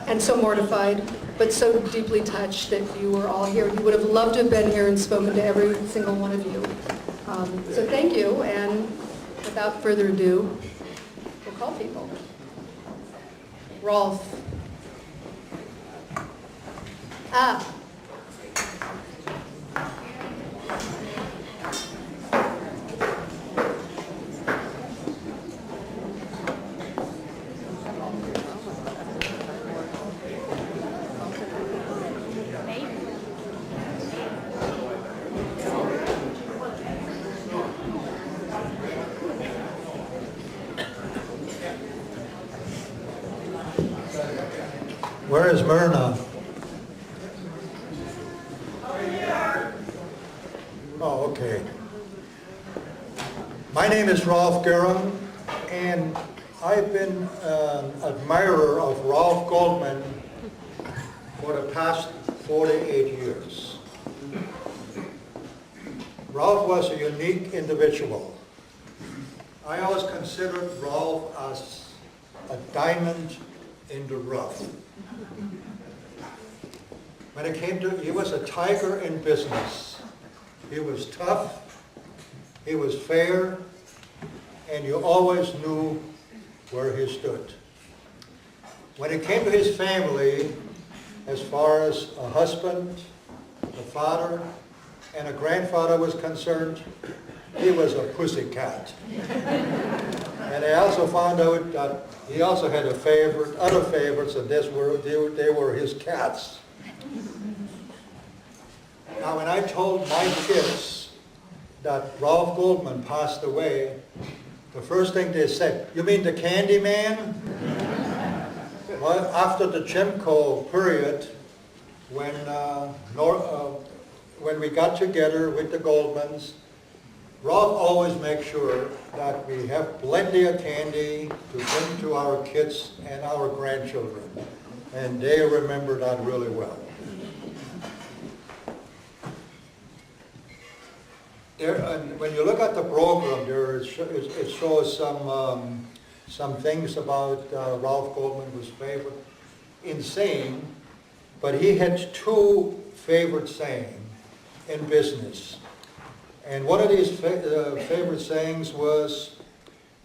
and so mortified, but so deeply touched that you were all here. He would have loved to have been here and spoken to every single one of you. So thank you, and without further ado, we'll call people. Rolf. Where is Myrna? Oh, okay. My name is Rolf Gurren, and I've been an admirer of Rolf Goldman for the past 48 years. Rolf was a unique individual. I always considered Rolf as a diamond in the rough. When it came to, he was a tiger in business. He was tough, he was fair, and you always knew where he stood. When it came to his family, as far as a husband, a father, and a grandfather was concerned, he was a pussycat. And I also found out that he also had other favorites, and they were his cats. Now, when I told my kids that Rolf Goldman passed away, the first thing they said, "You mean the Candy Man?" Well, after the Jimco period, when we got together with the Goldmans, Rolf always makes sure that we have plenty of candy to bring to our kids and our grandchildren. And they remember that really well. When you look at the program, it shows some things about Rolf Goldman, whose favorite in saying, but he had two favorite sayings in business. And one of these favorite sayings was,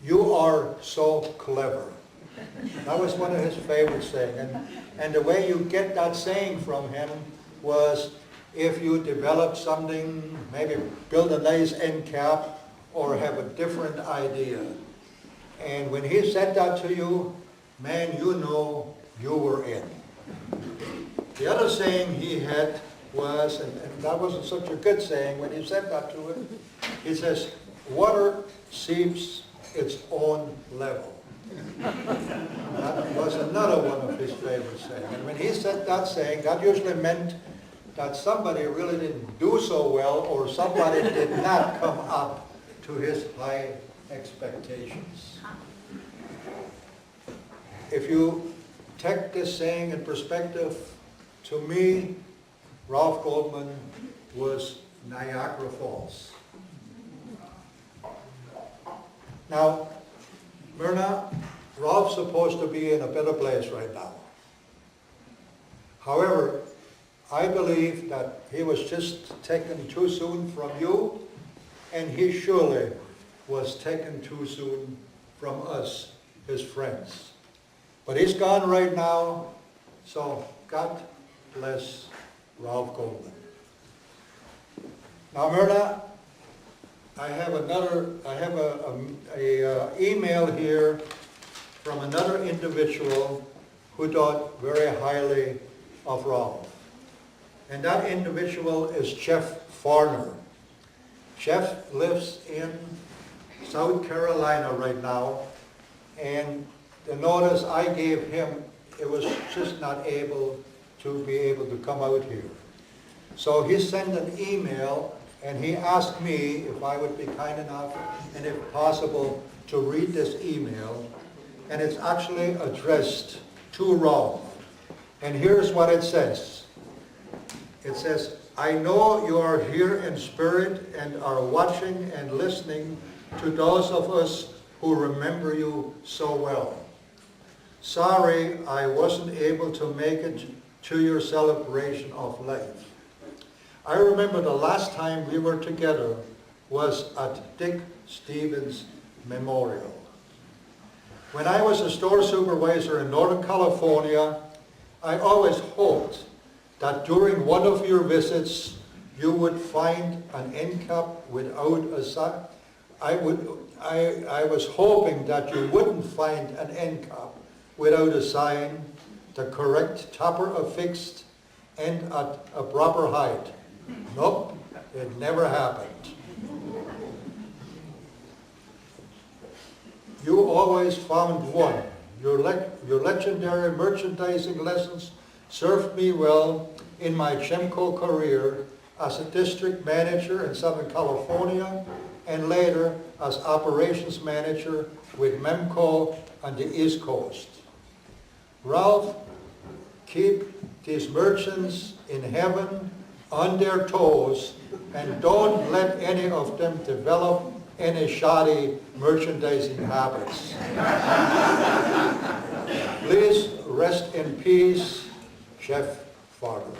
"You are so clever." That was one of his favorite sayings. And the way you get that saying from him was, if you develop something, maybe build a nice end cap or have a different idea. And when he said that to you, man, you know you were in. The other saying he had was, and that wasn't such a good saying when he said that to him, he says, "Water seeps its own level." That was another one of his favorite sayings. And when he said that saying, that usually meant that somebody really didn't do so well, or somebody did not come up to his high expectations. If you take this saying in perspective, to me, Rolf Goldman was Niagara Falls. Now, Myrna, Rolf's supposed to be in a better place right now. However, I believe that he was just taken too soon from you, and he surely was taken too soon from us, his friends. But he's gone right now, so God bless Rolf Goldman. Now, Myrna, I have a email here from another individual who thought very highly of Rolf. And that individual is Jeff Farner. Jeff lives in South Carolina right now, and the notice I gave him, it was just not able to come out here. So he sent an email, and he asked me if I would be kind enough, and if possible, to read this email. And it's actually addressed to Rolf. And here's what it says. It says, "I know you are here in spirit and are watching and listening to those of us who remember you so well. Sorry I wasn't able to make it to your celebration of life. I remember the last time we were together was at Dick Stevens Memorial. When I was a store supervisor in Northern California, I always hoped that during one of your visits you would find an end cap without a sign. I was hoping that you wouldn't find an end cap without a sign, the correct topper affixed, and at a proper height. Nope, it never happened. You always found one. Your legendary merchandising lessons served me well in my Chemco career as a district manager in Southern California and later as operations manager with Memco on the East Coast. Rolf, keep these merchants in heaven on their toes and don't let any of them develop any shoddy merchandising habits. Please rest in peace, Chef Farber.